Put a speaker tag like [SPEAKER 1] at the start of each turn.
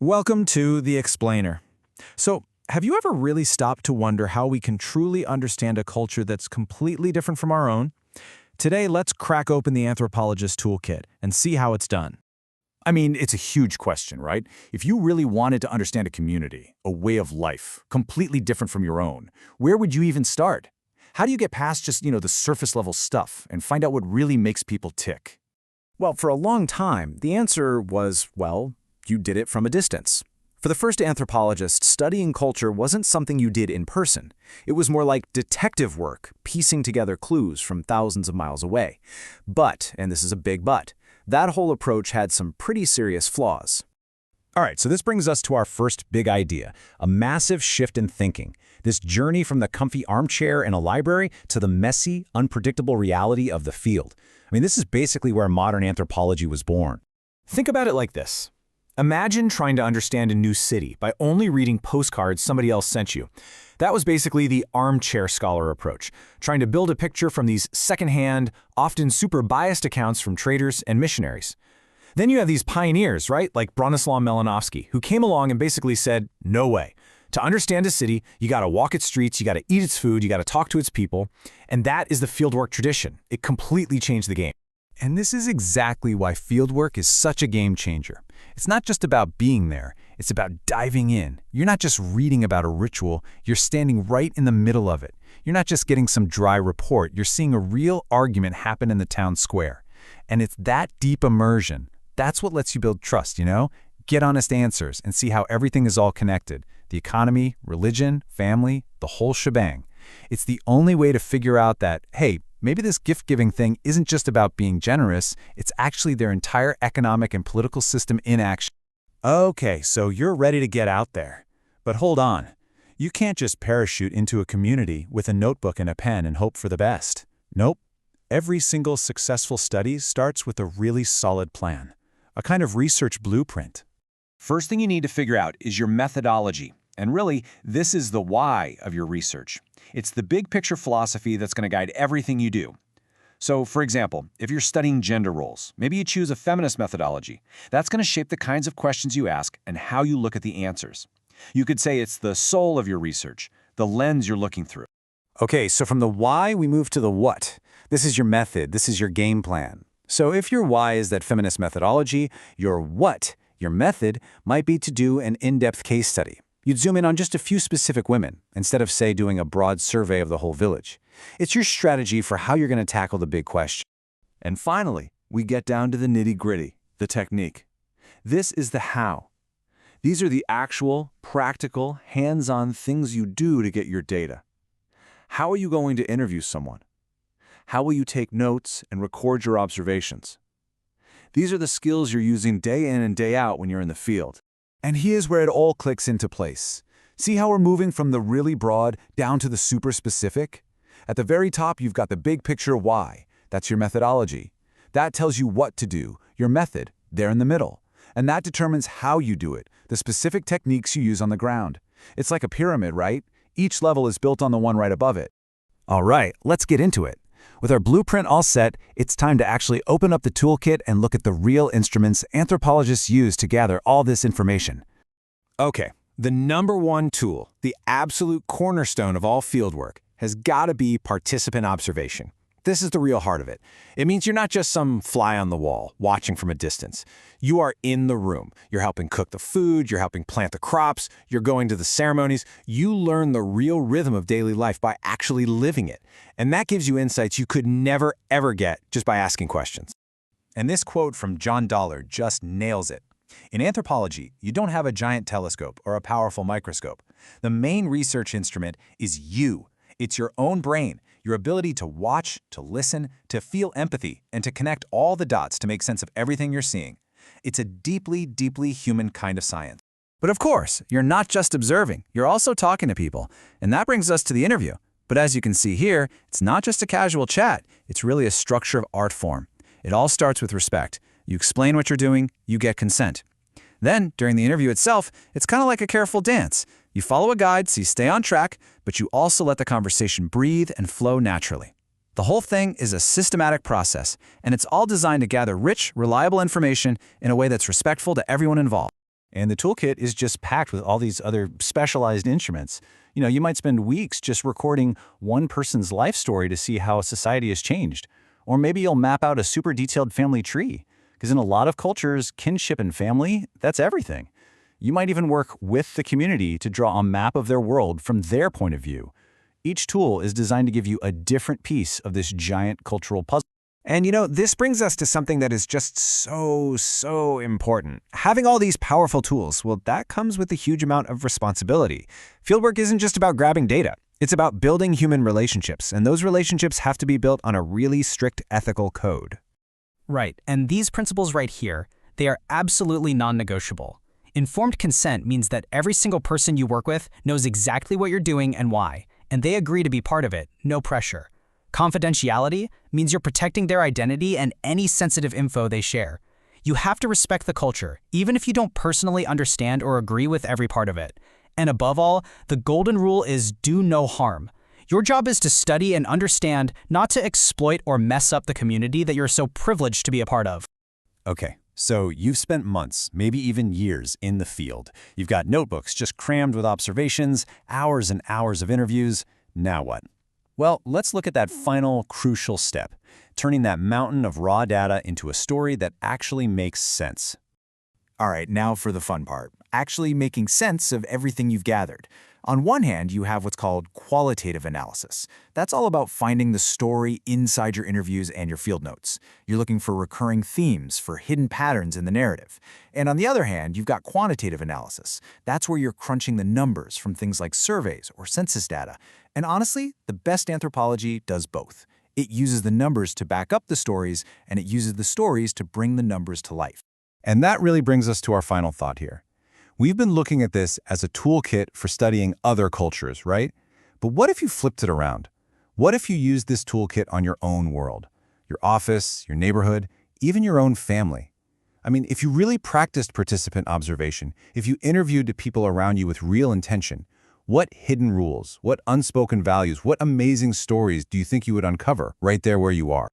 [SPEAKER 1] Welcome to The Explainer. So, have you ever really stopped to wonder how we can truly understand a culture that's completely different from our own? Today, let's crack open the Anthropologist Toolkit and see how it's done.
[SPEAKER 2] I mean, it's a huge question, right? If you really wanted to understand a community, a way of life, completely different from your own, where would you even start? How do you get past just, the surface level stuff and find out what really makes people tick?
[SPEAKER 3] Well, for a long time, the answer was, you did it from a distance. For the first anthropologists, studying culture wasn't something you did in person. It was more like detective work, piecing together clues from thousands of miles away. But, and this is a big but, that whole approach had some pretty serious flaws.
[SPEAKER 2] All right, so this brings us to our first big idea, a massive shift in thinking. This journey from the comfy armchair in a library to the messy, unpredictable reality of the field. I mean, this is basically where modern anthropology was born.
[SPEAKER 1] Think about it like this. Imagine trying to understand a new city by only reading postcards somebody else sent you. That was basically the armchair scholar approach, trying to build a picture from these secondhand, often super biased accounts from traders and missionaries. Then you have these pioneers, right, like Bronislaw Malinowski, who came along and basically said, no way. To understand a city, you gotta walk its streets, you gotta eat its food, you gotta talk to its people, and that is the fieldwork tradition. It completely changed the game.
[SPEAKER 4] And this is exactly why fieldwork is such a game changer. It's not just about being there, it's about diving in. You're not just reading about a ritual, you're standing right in the middle of it. You're not just getting some dry report, you're seeing a real argument happen in the town square. And it's that deep immersion, that's what lets you build trust, Get honest answers and see how everything is all connected. The economy, religion, family, the whole shebang. It's the only way to figure out that, hey, maybe this gift-giving thing isn't just about being generous, it's actually their entire economic and political system in action.
[SPEAKER 1] Okay, so you're ready to get out there. But hold on. You can't just parachute into a community with a notebook and a pen and hope for the best. Nope. Every single successful study starts with a really solid plan, a kind of research blueprint.
[SPEAKER 5] First thing you need to figure out is your methodology. And really, this is the why of your research. It's the big picture philosophy that's going to guide everything you do. So, for example, if you're studying gender roles, maybe you choose a feminist methodology. That's going to shape the kinds of questions you ask and how you look at the answers. You could say it's the soul of your research, the lens you're looking through.
[SPEAKER 3] Okay, so from the why, we move to the what. This is your method, this is your game plan. So if your why is that feminist methodology, your what, your method, might be to do an in-depth case study. You'd zoom in on just a few specific women, instead of, say, doing a broad survey of the whole village. It's your strategy for how you're going to tackle the big question.
[SPEAKER 1] And finally, we get down to the nitty-gritty, the technique. This is the how. These are the actual, practical, hands-on things you do to get your data. How are you going to interview someone? How will you take notes and record your observations? These are the skills you're using day in and day out when you're in the field. And here's where it all clicks into place. See how we're moving from the really broad down to the super specific? At the very top, you've got the big picture why. That's your methodology. That tells you what to do, your method, there in the middle. And that determines how you do it, the specific techniques you use on the ground. It's like a pyramid, right? Each level is built on the one right above it.
[SPEAKER 3] All right, let's get into it. With our blueprint all set, it's time to actually open up the toolkit and look at the real instruments anthropologists use to gather all this information.
[SPEAKER 1] Okay, the number one tool, the absolute cornerstone of all fieldwork, has got to be participant observation. This is the real heart of it. It means you're not just some fly on the wall, watching from a distance. You are in the room. You're helping cook the food, you're helping plant the crops, you're going to the ceremonies. You learn the real rhythm of daily life by actually living it. And that gives you insights you could never, ever get just by asking questions.
[SPEAKER 4] And this quote from John Dollar just nails it. In anthropology, you don't have a giant telescope or a powerful microscope. The main research instrument is you. It's your own brain, your ability to watch, to listen, to feel empathy, and to connect all the dots to make sense of everything you're seeing. It's a deeply, deeply human kind of science.
[SPEAKER 3] But of course, you're not just observing, you're also talking to people. And that brings us to the interview. But as you can see here, it's not just a casual chat, it's really a structure of art form. It all starts with respect. You explain what you're doing, you get consent. Then, during the interview itself, it's kind of like a careful dance. You follow a guide so you stay on track, but you also let the conversation breathe and flow naturally. The whole thing is a systematic process, and it's all designed to gather rich, reliable information in a way that's respectful to everyone involved.
[SPEAKER 2] And the toolkit is just packed with all these other specialized instruments. You might spend weeks just recording one person's life story to see how society has changed. Or maybe you'll map out a super detailed family tree. Because in a lot of cultures, kinship and family, that's everything. You might even work with the community to draw a map of their world from their point of view. Each tool is designed to give you a different piece of this giant cultural puzzle.
[SPEAKER 3] And this brings us to something that is just so important. Having all these powerful tools, well, that comes with a huge amount of responsibility. Fieldwork isn't just about grabbing data. It's about building human relationships, and those relationships have to be built on a really strict ethical code.
[SPEAKER 6] Right, and these principles right here, they are absolutely non-negotiable. Informed consent means that every single person you work with knows exactly what you're doing and why, and they agree to be part of it, no pressure. Confidentiality means you're protecting their identity and any sensitive info they share. You have to respect the culture, even if you don't personally understand or agree with every part of it. And above all, the golden rule is do no harm. Your job is to study and understand, not to exploit or mess up the community that you're so privileged to be a part of.
[SPEAKER 2] Okay, so you've spent months, maybe even years, in the field. You've got notebooks just crammed with observations, hours and hours of interviews. Now what? Well, let's look at that final crucial step, turning that mountain of raw data into a story that actually makes sense.
[SPEAKER 7] All right, now for the fun part, actually making sense of everything you've gathered. On one hand, you have what's called qualitative analysis. That's all about finding the story inside your interviews and your field notes. You're looking for recurring themes, for hidden patterns in the narrative. And on the other hand, you've got quantitative analysis. That's where you're crunching the numbers from things like surveys or census data. And honestly, the best anthropology does both. It uses the numbers to back up the stories, and it uses the stories to bring the numbers to life.
[SPEAKER 2] And that really brings us to our final thought here. We've been looking at this as a toolkit for studying other cultures, right? But what if you flipped it around? What if you used this toolkit on your own world? Your office, your neighborhood, even your own family? I mean, if you really practiced participant observation, if you interviewed the people around you with real intention, what hidden rules, what unspoken values, what amazing stories do you think you would uncover right there where you are?